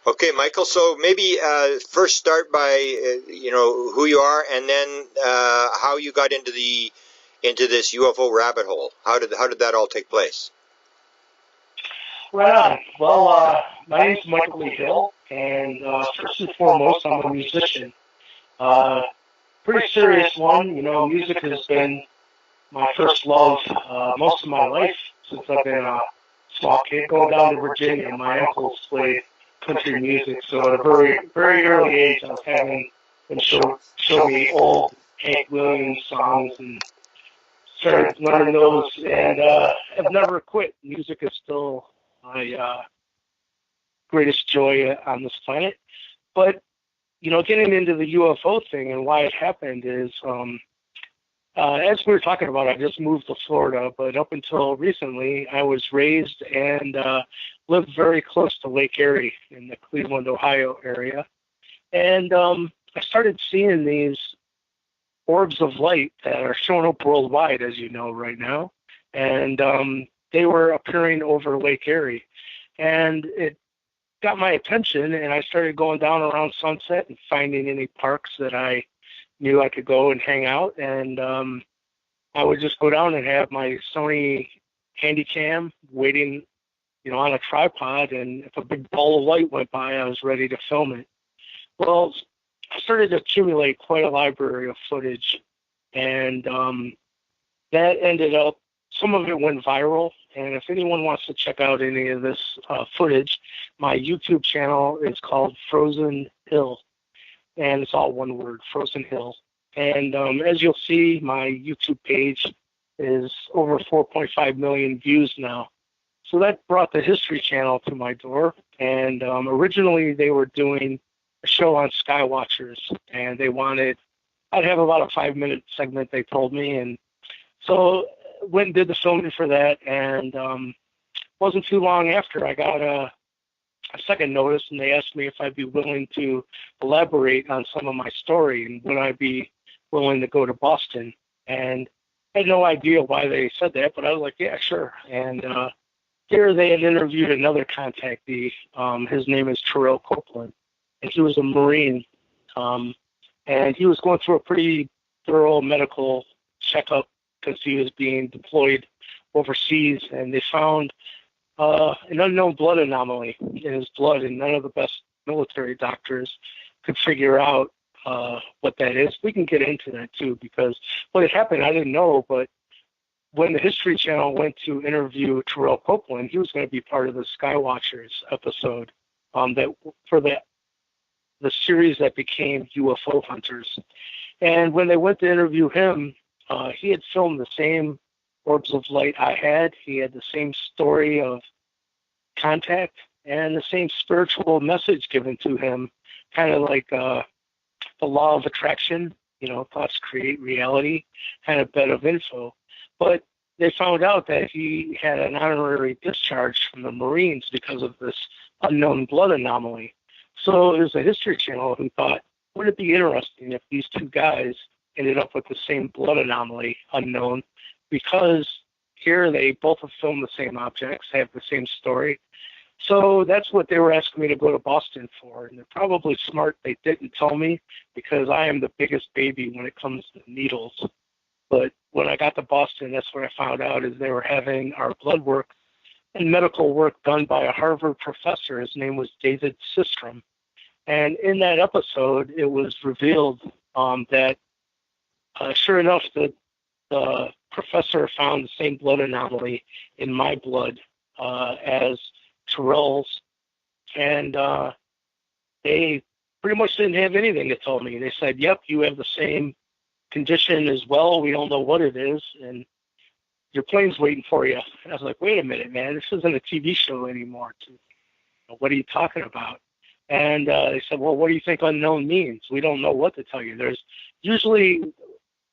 Okay, Michael. So maybe first start by who you are, and then how you got into this UFO rabbit hole. How did that all take place? Right on. Well, my name's Michael Lee Hill, and first and foremost, I'm a musician. Uh, Pretty serious one. Music has been my first love most of my life since I've been a small kid. Going down to Virginia, my uncles played country music, so at a very, very early age, I was having them show me old Hank Williams songs and started learning those, and have never quit. Music is still my greatest joy on this planet. But getting into the UFO thing and why it happened is, as we were talking about, I just moved to Florida, but up until recently, I was raised and lived very close to Lake Erie in the Cleveland, Ohio area. And I started seeing these orbs of light that are showing up worldwide, as you know, right now. And they were appearing over Lake Erie. And it got my attention, and I started going down around sunset and finding any parks that I knew I could go and hang out. And I would just go down and have my Sony Handycam waiting, on a tripod. And if a big ball of light went by, I was ready to film it. Well, I started to accumulate quite a library of footage, and that ended up, some of it went viral. And if anyone wants to check out any of this footage, my YouTube channel is called Frozen Hill, and it's all one word, Frozen Hill. And as you'll see, my YouTube page is over 4.5 million views now. So that brought the History Channel to my door. And originally they were doing a show on Skywatchers, and they wanted, I'd have about a 5-minute segment, they told me. And so went and did the filming for that, and wasn't too long after I got a second notice, and they asked me if I'd be willing to elaborate on some of my story, and would I be willing to go to Boston. And I had no idea why they said that, but I was like, yeah, sure. And here they had interviewed another contactee. His name is Terrell Copeland, and he was a Marine, and he was going through a pretty thorough medical checkup because he was being deployed overseas, and they found an unknown blood anomaly in his blood, and none of the best military doctors could figure out what that is. We can get into that too, because what had happened, I didn't know, but when the History Channel went to interview Terrell Copeland, he was going to be part of the Skywatchers episode that for the series that became UFO Hunters. And when they went to interview him, he had filmed the same orbs of light I had. He had the same story of contact and the same spiritual message given to him, kind of like the law of attraction, thoughts create reality, kind of bed of info. But they found out that he had an honorary discharge from the Marines because of this unknown blood anomaly. So it was the History Channel who thought, wouldn't it be interesting if these two guys ended up with the same blood anomaly, unknown, because here they both have filmed the same objects, have the same story. So that's what they were asking me to go to Boston for. And they're probably smart they didn't tell me, because I am the biggest baby when it comes to needles. But when I got to Boston, that's what I found out, is they were having our blood work and medical work done by a Harvard professor. His name was David Sistrom. And in that episode, it was revealed that sure enough, the professor found the same blood anomaly in my blood as Terrell's. And they pretty much didn't have anything to tell me. They said, yep, you have the same condition as well. We don't know what it is, and your plane's waiting for you. And I was like, wait a minute, man, this isn't a TV show anymore. What are you talking about? And they said, well, what do you think unknown means? We don't know what to tell you. There's usually,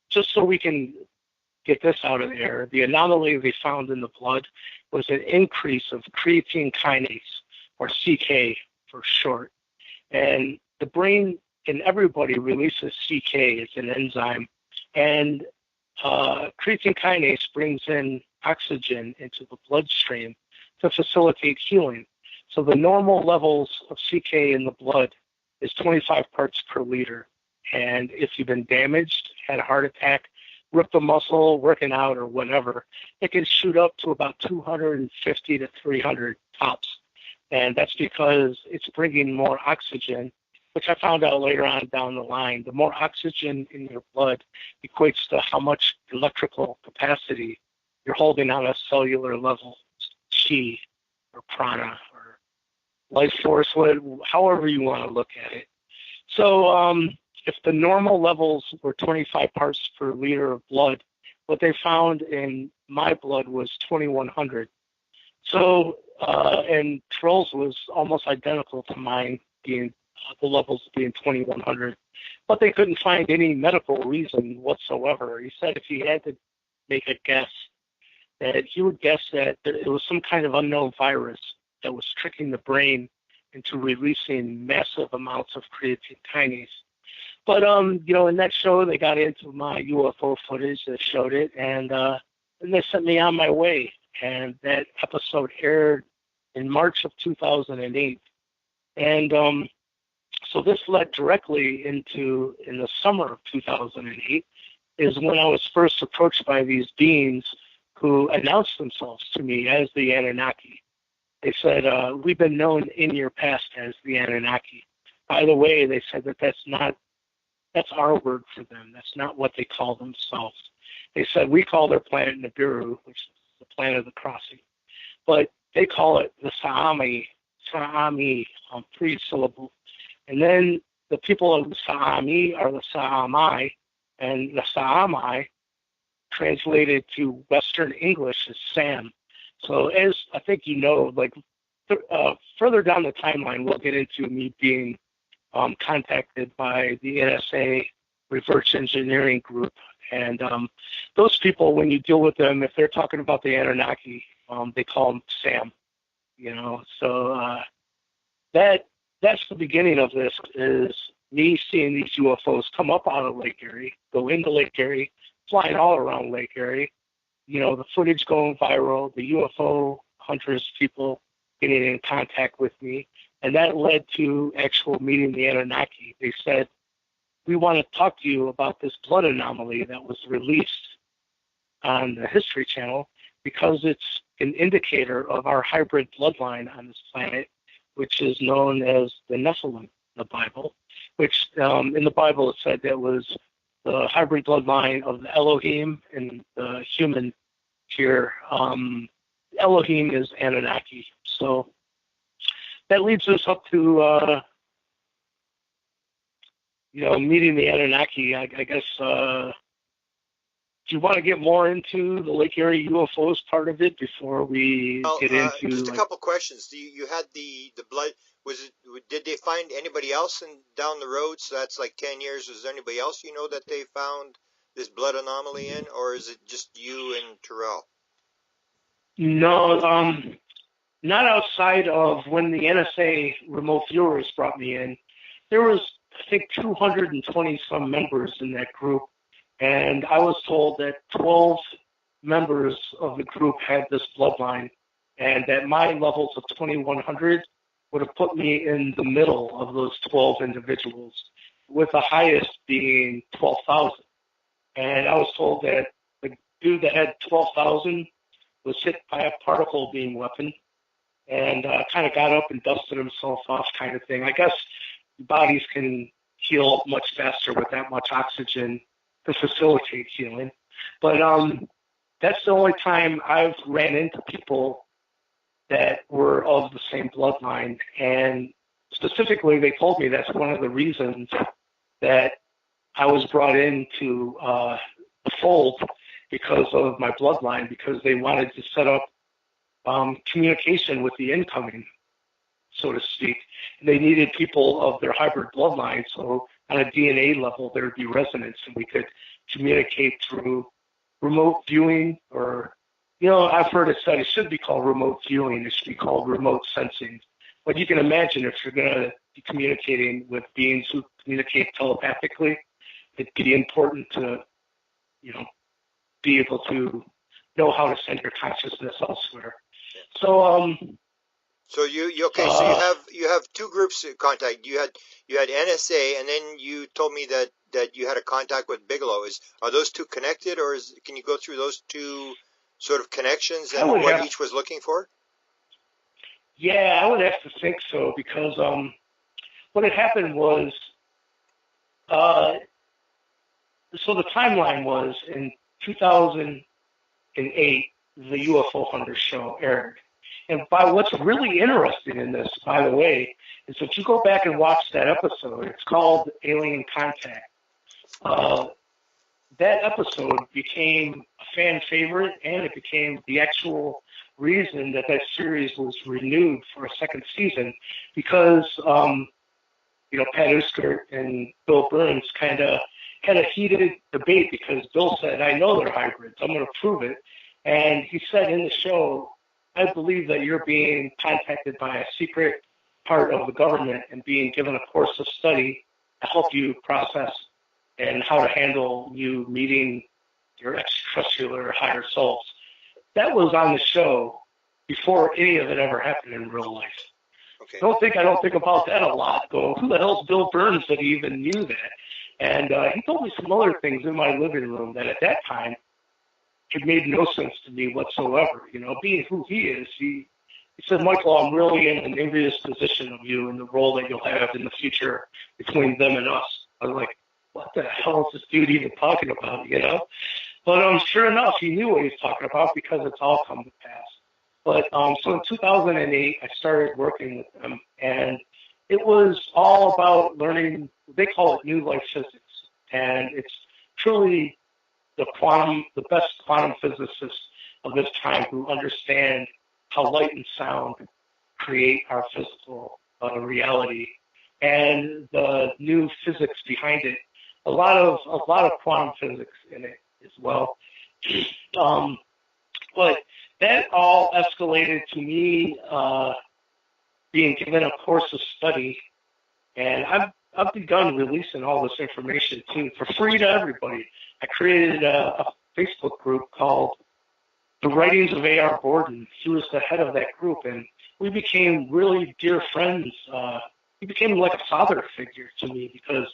just so we can get this out of there, the anomaly they found in the blood was an increase of creatine kinase, or CK for short. And the brain in everybody releases CK. It's an enzyme. And creatine kinase brings in oxygen into the bloodstream to facilitate healing. So the normal levels of CK in the blood is 25 parts per liter. And if you've been damaged, had a heart attack, ripped a muscle, working out, or whatever, it can shoot up to about 250 to 300 tops. And that's because it's bringing more oxygen, which I found out later on down the line. The more oxygen in your blood equates to how much electrical capacity you're holding on a cellular level, chi or prana or life force, however you want to look at it. So if the normal levels were 25 parts per liter of blood, what they found in my blood was 2,100. So, and Troll's was almost identical to mine, being the levels being 2,100. But they couldn't find any medical reason whatsoever. He said if he had to make a guess, that he would guess that it was some kind of unknown virus that was tricking the brain into releasing massive amounts of creatine kinase. But, in that show, they got into my UFO footage that showed it, and they sent me on my way. And that episode aired in March of 2008. And so this led directly into, in the summer of 2008, is when I was first approached by these beings who announced themselves to me as the Anunnaki. They said, we've been known in your past as the Anunnaki. By the way, they said that's our word for them. That's not what they call themselves. They said, we call their planet Nibiru, which is the planet of the crossing. But they call it the Sa'ami, 3 syllables. And then the people of the Sa'ami are the Sa'amai, and the Sa'amai translated to Western English is Sam. So as I think you know, further down the timeline, we'll get into me being contacted by the NSA reverse engineering group. And those people, when you deal with them, if they're talking about the Anunnaki, they call them Sam. So that's the beginning of this, is me seeing these UFOs come up out of Lake Erie, go into Lake Erie, flying all around Lake Erie, the footage going viral, the UFO hunters, people getting in contact with me. And that led to actual meeting the Anunnaki. They said, we want to talk to you about this blood anomaly that was released on the History Channel because it's an indicator of our hybrid bloodline on this planet, which is known as the Nephilim in the Bible, which in the Bible it said that was the hybrid bloodline of the Elohim and the human here. Elohim is Anunnaki. So that leads us up to, meeting the Anunnaki. I guess, do you want to get more into the Lake Erie UFOs part of it before we get into... Just a couple questions. You had the blood. Did they find anybody else down the road? So that's like 10 years. Was there anybody else that they found this blood anomaly in? Or is it just you and Terrell? No, not outside of when the NSA remote viewers brought me in. There was, I think, 220 some members in that group, and I was told that 12 members of the group had this bloodline, and that my levels of 2,100 would have put me in the middle of those 12 individuals, with the highest being 12,000. And I was told that the dude that had 12,000 was hit by a particle beam weapon, and kind of got up and dusted himself off, kind of thing. I guess bodies can heal much faster with that much oxygen to facilitate healing. But that's the only time I've ran into people that were of the same bloodline. And specifically, they told me that's one of the reasons that I was brought into the fold because of my bloodline, because they wanted to set up communication with the incoming, so to speak. And they needed people of their hybrid bloodline, so on a DNA level there would be resonance, and we could communicate through remote viewing, or, I've heard it said it should be called remote viewing, it should be called remote sensing. But you can imagine if you're going to be communicating with beings who communicate telepathically, it'd be important to, be able to know how to send your consciousness elsewhere. So So you okay? So Uh, you have two groups of contact. You had NSA, and then you told me that you had a contact with Bigelow. Are those two connected, or can you go through those two sort of connections I and would what have, each was looking for? yeah, I would have to think so because what had happened was, uh, so the timeline was in 2008, the UFO Hunter show aired. And by what's really interesting in this, by the way, is if you go back and watch that episode, it's called Alien Contact. Uh, that episode became a fan favorite, and it became the actual reason that that series was renewed for a second season, because Pat Uskert and Bill Burns kind of had a heated debate because Bill said, "I know they're hybrids. I'm going to prove it," and he said in the show, "I believe that you're being contacted by a secret part of the government and being given a course of study to help you process and how to handle you meeting your extraterrestrial higher selves." That was on the show before any of it ever happened in real life. Okay. I don't think about that a lot, though. Who the hell's Bill Burns that he even knew that? And he told me some other things in my living room that at that time it made no sense to me whatsoever. Being who he is, he said, "Michael, I'm really in an envious position of you and the role that you'll have in the future between them and us." I was like, what the hell is this dude even talking about? But sure enough, he knew what he was talking about because it's all come to pass. But so in 2008, I started working with them, and it was all about learning. They call it new life physics, and it's truly the best quantum physicists of this time who understand how light and sound create our physical reality, and the new physics behind it. A lot of quantum physics in it as well. Um, but that all escalated to me being given a course of study, and I've begun releasing all this information too for free to everybody. I created a Facebook group called The Writings of A.R. Borden. He was the head of that group, and we became really dear friends. He became like a father figure to me because,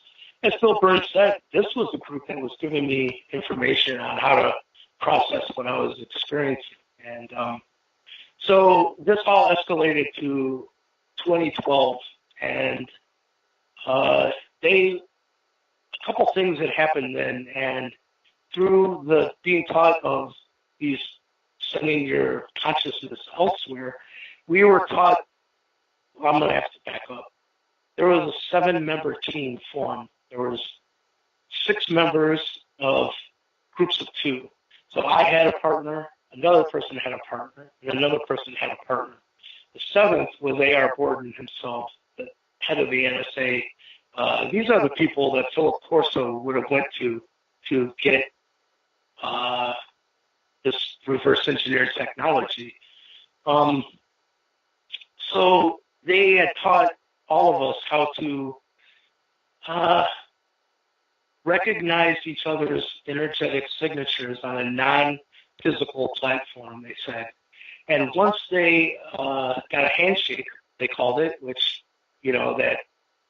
as Bill Burns said, this was the group that was giving me information on how to process what I was experiencing. And so this all escalated to 2012, and a couple things had happened then, and through the being taught of these sending your consciousness elsewhere, we were taught, well, I'm going to have to back up. There was a 7-member team formed. There was 6 members of groups of 2. So I had a partner, another person had a partner, and another person had a partner. The 7th was A.R. Borden himself, the head of the NSA. These are the people that Philip Corso would have went to get this reverse engineered technology. So they had taught all of us how to recognize each other's energetic signatures on a non-physical platform, they said. And once they got a handshake, they called it, which, that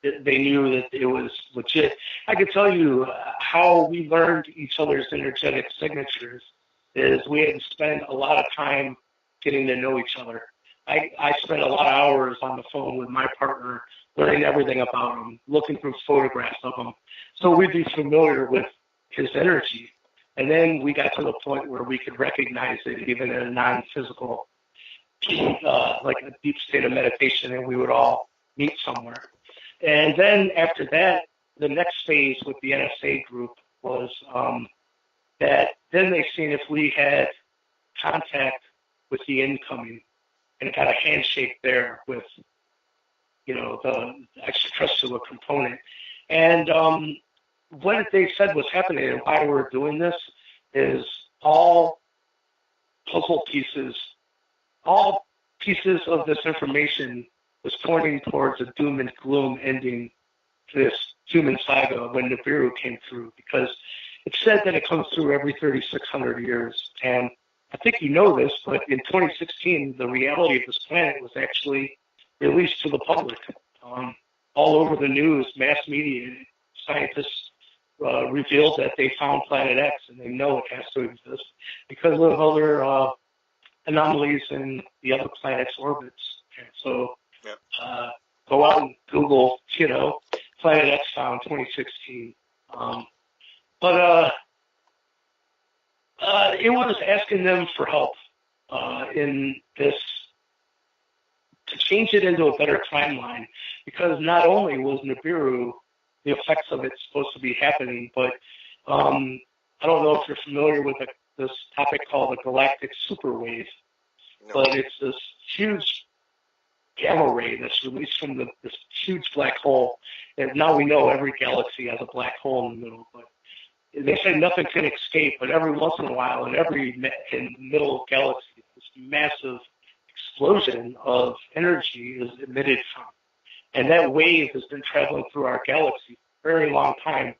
they knew that it was legit. I could tell you how we learned each other's energetic signatures is we had to spend a lot of time getting to know each other. I spent a lot of hours on the phone with my partner, learning everything about him, looking through photographs of him. So we'd be familiar with his energy. And then we got to the point where we could recognize it even in a non-physical, like a deep state of meditation, and we would all meet somewhere. And then after that, the next phase with the NSA group was that then they seen if we had contact with the incoming and got a handshake there with, the extraterrestrial component. And what they said was happening and why we're doing this is all pieces of this information was pointing towards a doom and gloom ending to this human saga when Nibiru came through, because it said that it comes through every 3,600 years. And I think you know this, but in 2016, the reality of this planet was actually released to the public. All over the news, mass media, scientists revealed that they found Planet X, and they know it has to exist because of other anomalies in the other planets' orbits. And so Yep. go out and Google, Planet X found 2016. But it was asking them for help in this, to change it into a better timeline, because not only was Nibiru, the effects of it supposed to be happening, but I don't know if you're familiar with this topic called the galactic superwave, but it's this huge gamma ray that's released from this huge black hole. And now we know every galaxy has a black hole in the middle, but they say nothing can escape, but every once in a while, in the middle of galaxy, this massive explosion of energy is emitted from. And that wave has been traveling through our galaxy for a very long time.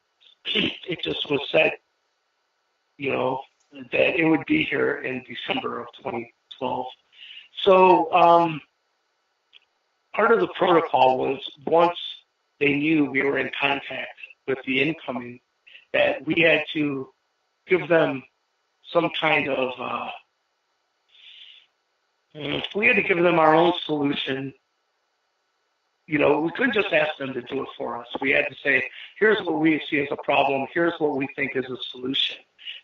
It just was said, that it would be here in December of 2012. So part of the protocol was, once they knew we were in contact with the incoming, that we had to give them some kind of, we had to give them our own solution. We couldn't just ask them to do it for us. We had to say, here's what we see as a problem. Here's what we think is a solution.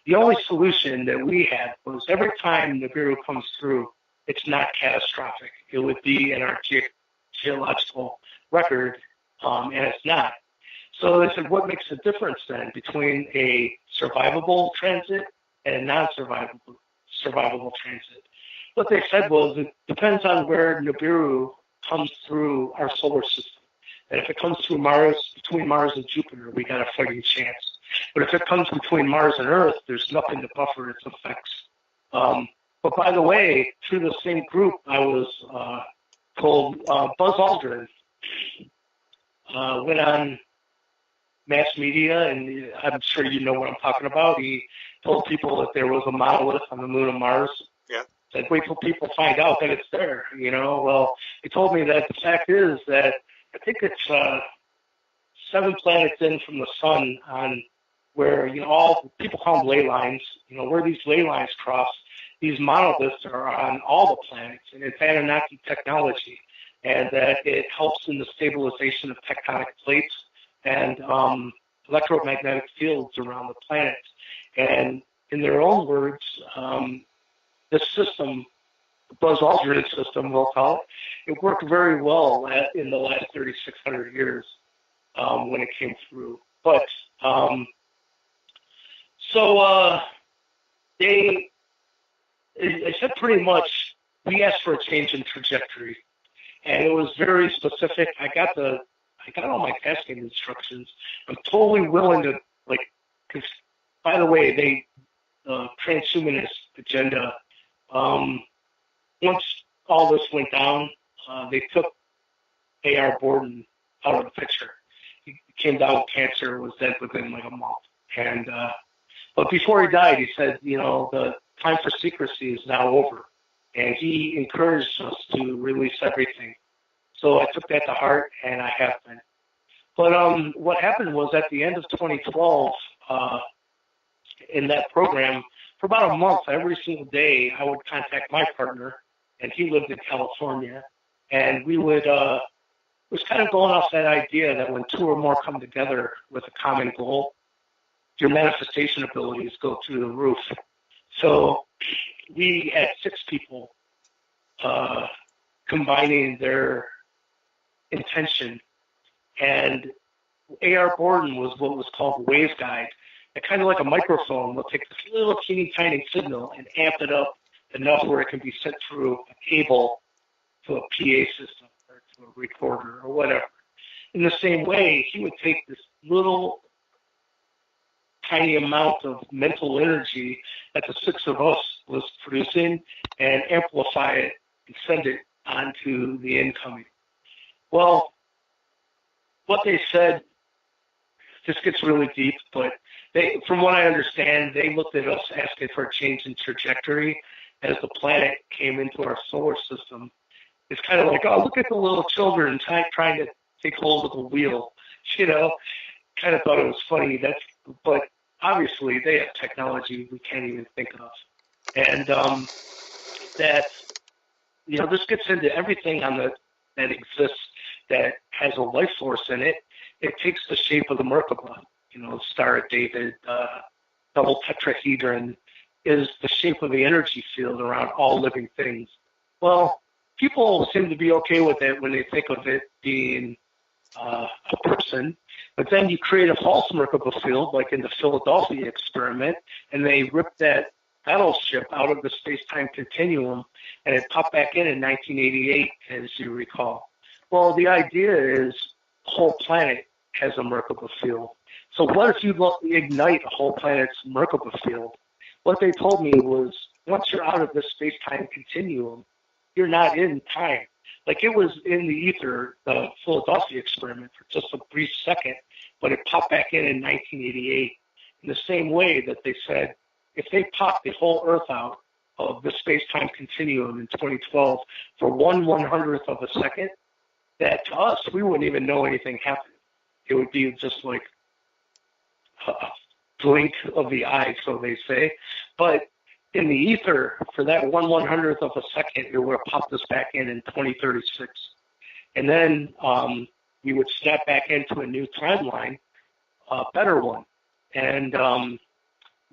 The only solution that we had was, every time Nibiru comes through, it's not catastrophic. It would be in our geological record, and it's not. So they said, what makes the difference then between a survivable transit and a non-survivable transit? What they said was, it depends on where Nibiru comes through our solar system. And if it comes through Mars, between Mars and Jupiter, we got a fighting chance. But if it comes between Mars and Earth, there's nothing to buffer its effects. But by the way, through the same group, I was told Buzz Aldrin went on mass media, and I'm sure you know what I'm talking about. He told people that there was a monolith on the moon of Mars. Yeah. Said, wait till people find out that it's there, Well, he told me that the fact is that I think it's 7 planets in from the sun, on where, all people call them ley lines, where these ley lines cross, these monoliths are on all the planets, and it's Anunnaki technology, and that it helps in the stabilization of tectonic plates and electromagnetic fields around the planet. And in their own words, this system, the Buzz Aldrin system, we'll call it worked very well in the last 3,600 years when it came through. But they said pretty much, we asked for a change in trajectory, and it was very specific. I got all my tasking instructions. I'm totally willing to, because, by the way, transhumanist agenda, once all this went down, they took A.R. Borden out of the picture. He came down with cancer, was dead within a month. And but before he died, he said, the time for secrecy is now over. And he encouraged us to release everything. So I took that to heart, and I have been. But what happened was, at the end of 2012, in that program, for about a month, every single day, I would contact my partner, and he lived in California, and we would, it was kind of going off that idea that when 2 or more come together with a common goal, your manifestation abilities go through the roof. So we had 6 people combining their intention, and A.R. Borden was what was called a waveguide. And kind of like a microphone, will take this little teeny tiny signal and amp it up enough where it can be sent through a cable to a PA system or to a recorder or whatever. In the same way, he would take this little tiny amount of mental energy that the 6 of us was producing and amplify it and send it onto the incoming. Well, what they said, this gets really deep, but from what I understand, they looked at us asking for a change in trajectory, as the planet came into our solar system. It's kind of like, oh, look at the little children trying to take hold of the wheel. You know, kind of thought it was funny. But obviously they have technology we can't even think of, and that this gets into everything that exists that has a life force in it. It takes the shape of the Merkaba. Star of David, double tetrahedron is the shape of the energy field around all living things. Well, people seem to be okay with it when they think of it being a person, but then you create a false Merkaba field, like in the Philadelphia experiment, and they rip that battleship out of the space-time continuum, and it popped back in 1988, as you recall. Well, the idea is the whole planet has a Merkaba field. So what if you ignite a whole planet's Merkaba field? What they told me was, once you're out of the space-time continuum, you're not in time. Like, it was in the ether, the Philadelphia experiment, for just a brief second, but it popped back in 1988. In the same way that they said, if they pop the whole Earth out of the space-time continuum in 2012 for 1/100th of a second, that to us, we wouldn't even know anything happened. It would be just like a blink of the eye, so they say. But in the ether, for that 1/100th of a second, it would have popped us back in 2036. And then we would snap back into a new timeline, a better one. And I'm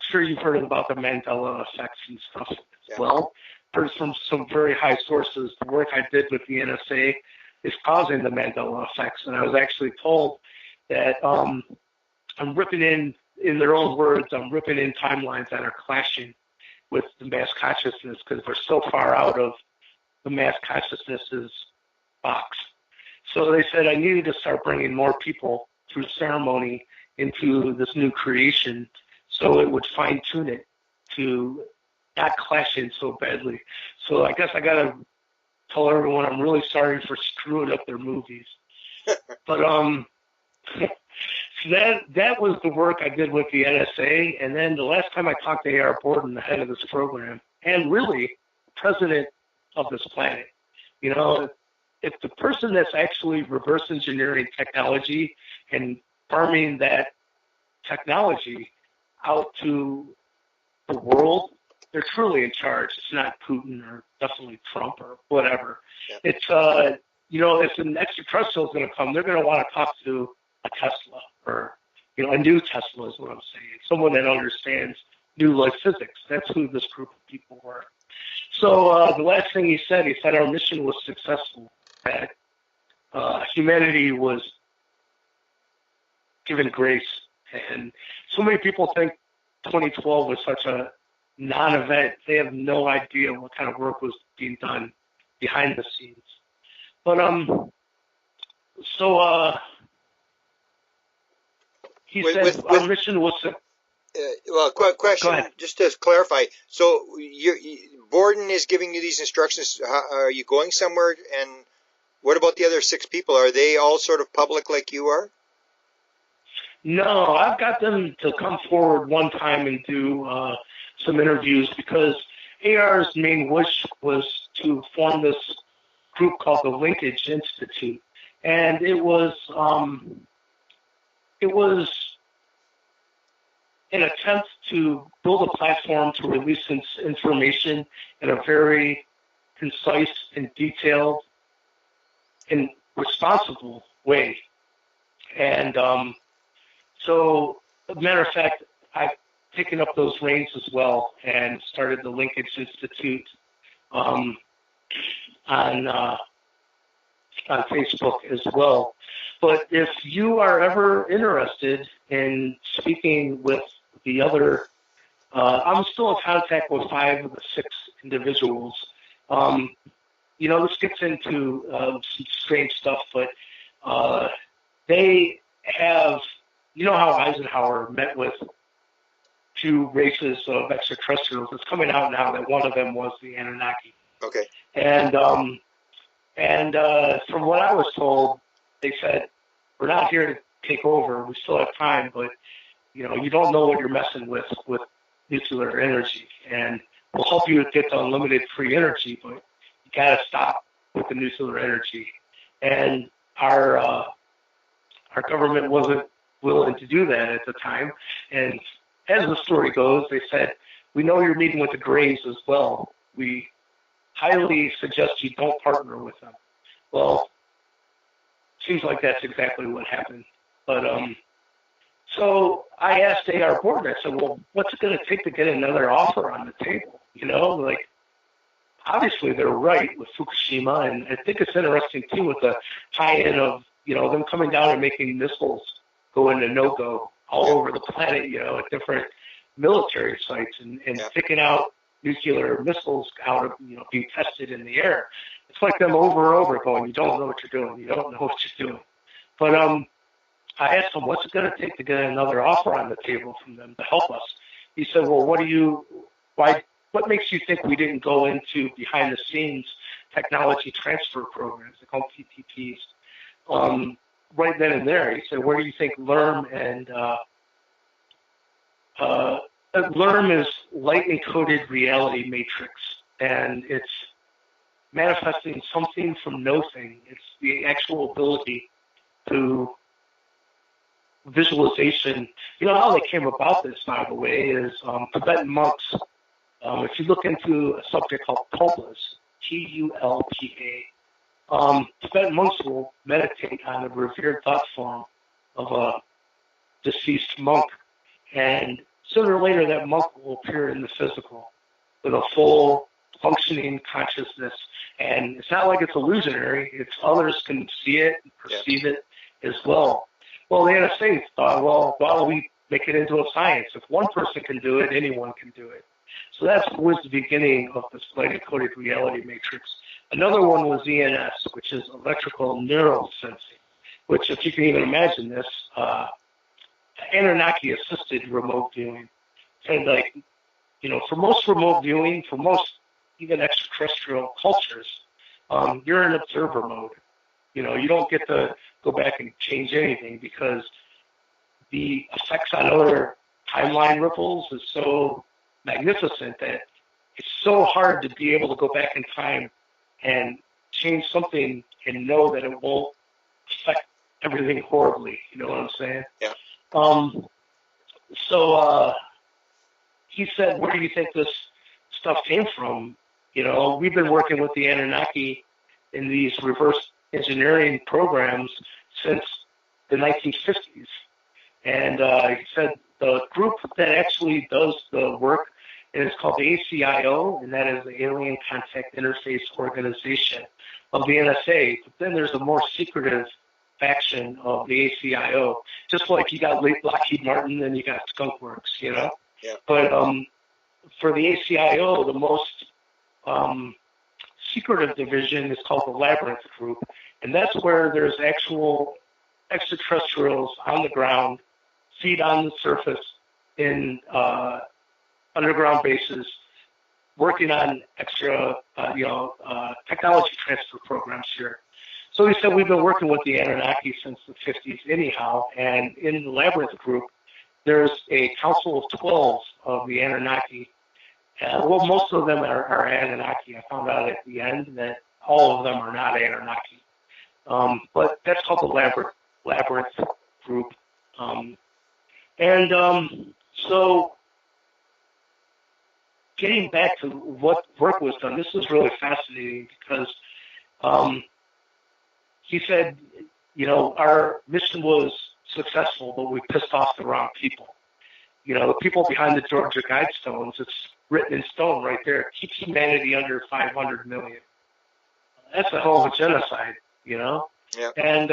sure you've heard about the Mandela effects and stuff as well. Heard from some very high sources, the work I did with the NSA is causing the Mandela effects. And I was actually told that I'm ripping in their own words, I'm ripping in timelines that are clashing with the mass consciousness because we're so far out of the mass consciousness's box. So they said I needed to start bringing more people through ceremony into this new creation so it would fine-tune it to not clashing so badly. So I guess I got to tell everyone I'm really sorry for screwing up their movies. But so that was the work I did with the NSA. And then the last time I talked to A.R. Borden, the head of this program, and really president of this planet, if the person that's actually reverse engineering technology and farming that technology out to the world, they're truly in charge. It's not Putin or definitely Trump or whatever. Yep. It's, if an extraterrestrial is going to come, they're going to want to talk to a Tesla or, a new Tesla is what I'm saying. Someone that understands new life physics. That's who this group of people were. So the last thing he said our mission was successful, that humanity was given grace. And so many people think 2012 was such a non-event. They have no idea what kind of work was being done behind the scenes. But he said our mission was. Well, quick question, just to clarify. So, Borden is giving you these instructions. Are you going somewhere? And what about the other 6 people? Are they all sort of public like you are? No, I've got them to come forward one time and do some interviews because AR's main wish was to form this group called the Linkage Institute, and it was an attempt to build a platform to release information in a very concise and detailed and responsible way. And so, as a matter of fact, I've taken up those reins as well and started the Linkage Institute on Facebook as well. But if you are ever interested in speaking with the other, I'm still in contact with 5 of the 6 individuals. This gets into some strange stuff, but they have, how Eisenhower met with 2 races of extraterrestrials. It's coming out now that one of them was the Anunnaki. Okay. And from what I was told, they said, we're not here to take over. We still have time, but, you don't know what you're messing with nuclear energy. And we'll help you get to unlimited free energy, but you got to stop with the nuclear energy. And our government wasn't willing to do that at the time. And as the story goes, they said, we know you're meeting with the Greys as well. We highly suggest you don't partner with them. Well, seems like that's exactly what happened. But so I asked AR Board, I said, well, what's it going to take to get another offer on the table? You know, like, obviously they're right with Fukushima, and I think it's interesting, too, with the tie-in of, you know, them coming down and making missiles go into no-go all over the planet, you know, at different military sites, and picking out nuclear missiles out of, you know, being tested in the air. It's like them over and over going, you don't know what you're doing, you don't know what you're doing. But I asked him, what's it going to take to get another offer on the table from them to help us? He said, well, what makes you think we didn't go into behind-the-scenes technology transfer programs, they're called PTPs, right then and there? He said, where do you think LERM and LERM is light-encoded reality matrix, and it's manifesting something from nothing. It's the actual ability to visualization. You know how they came about this, by the way, is Tibetan monks. If you look into a subject called Pulpas, Tulpa, Tibetan monks will meditate on a revered thought form of a deceased monk, and sooner or later that monk will appear in the physical with a full functioning consciousness. And it's not like it's illusionary, it's others can see it and perceive it as well. Well, the NSA thought, well, why don't we make it into a science? If one person can do it, anyone can do it. So that was the beginning of this light-encoded reality matrix. Another one was ENS, which is electrical neural sensing, which, if you can even imagine this, Anunnaki-assisted remote viewing. And, like, you know, for most remote viewing, for most even extraterrestrial cultures, you're in observer mode. You know, you don't get to go back and change anything because the effects on other timeline ripples is so magnificent that it's so hard to be able to go back in time and change something and know that it won't affect everything horribly. You know what I'm saying? Yeah. So he said, where do you think this stuff came from? You know, we've been working with the Anunnaki in these reverse engineering programs since the 1950s. And he said the group that actually does the work is called the ACIO, and that is the Alien Contact Interface Organization of the NSA. But then there's a more secretive faction of the ACIO, just like you got Lockheed Martin and you got Skunk Works, you know? Yeah. But for the ACIO, the most secretive division is called the Labyrinth Group, and that's where there's actual extraterrestrials on the ground, feet on the surface in underground bases, working on extra, technology transfer programs here. So he said we've been working with the Anunnaki since the 50s anyhow, and in the Labyrinth Group, there's a council of 12 of the Anunnaki. Well, most of them are Anunnaki. I found out at the end that all of them are not Anunnaki. But that's called the Labyrinth Group. So getting back to what work was done, this was really fascinating because he said, you know, our mission was successful, but we pissed off the wrong people. You know, the people behind the Georgia Guidestones, it's written in stone right there, keep humanity under 500 million. That's a hell of a genocide, you know? Yeah. And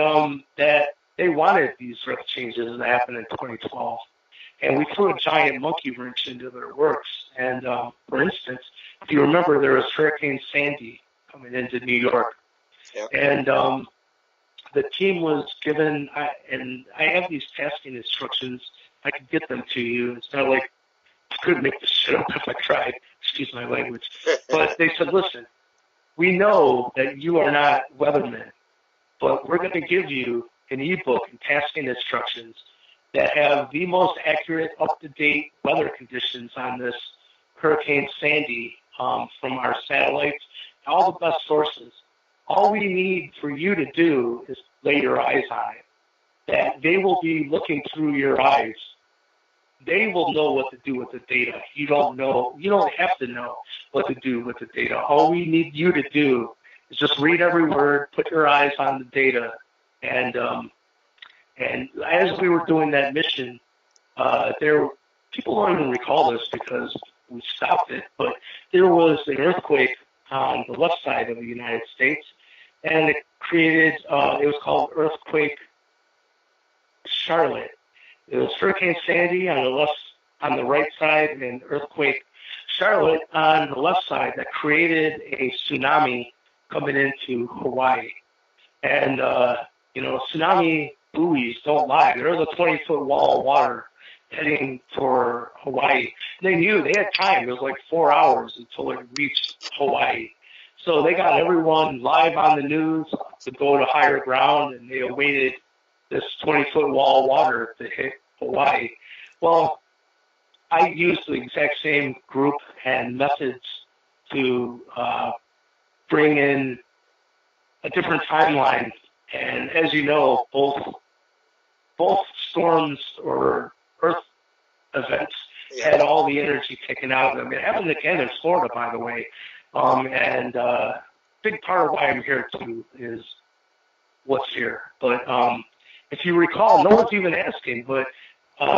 that they wanted these earth changes to happen in 2012. And we threw a giant monkey wrench into their works. And, for instance, if you remember, there was Hurricane Sandy coming into New York. Yeah. And the team was given, and I have these tasking instructions. I could get them to you. It's not like I couldn't make this shit up if I tried. Excuse my language. But they said, listen, we know that you are not weathermen, but we're going to give you an ebook and tasking instructions that have the most accurate, up-to-date weather conditions on this Hurricane Sandy from our satellites, all the best sources. All we need for you to do is lay your eyes on it. That they will be looking through your eyes. They will know what to do with the data. You don't know. You don't have to know what to do with the data. All we need you to do is just read every word, put your eyes on the data, and as we were doing that mission, people don't even recall this because we stopped it, but there was an earthquake on the left side of the United States, and it created, it was called Earthquake Charlotte. It was Hurricane Sandy on the right side, and Earthquake Charlotte on the left side that created a tsunami coming into Hawaii. And, tsunami buoys don't lie. There's a 20-foot wall of water heading for Hawaii. They knew they had time. It was like 4 hours until it reached Hawaii. So they got everyone live on the news to go to higher ground, and they awaited this 20-foot wall of water to hit Hawaii. Well, I used the exact same group and methods to bring in a different timeline. And as you know, both storms or earth events had all the energy taken out of them. It happened again in Florida, by the way. And big part of why I'm here too is what's here. But if you recall, no one's even asking, but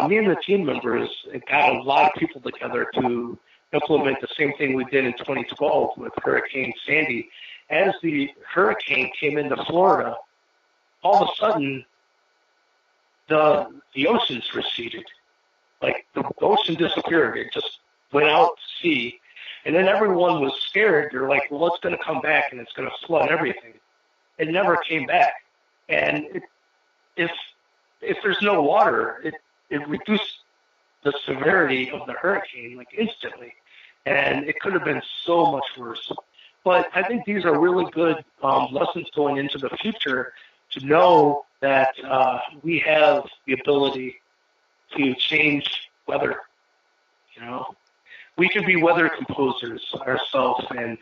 me and the team members got a lot of people together to implement the same thing we did in 2012 with Hurricane Sandy. As the hurricane came into Florida, all of a sudden, the oceans receded. Like, the ocean disappeared. It just went out to sea. And then everyone was scared. They're like, well, it's going to come back and it's going to flood everything. It never came back. And if there's no water, it reduced the severity of the hurricane, like, instantly. And it could have been so much worse. But I think these are really good lessons going into the future to know that we have the ability to change weather. We can be weather composers ourselves, and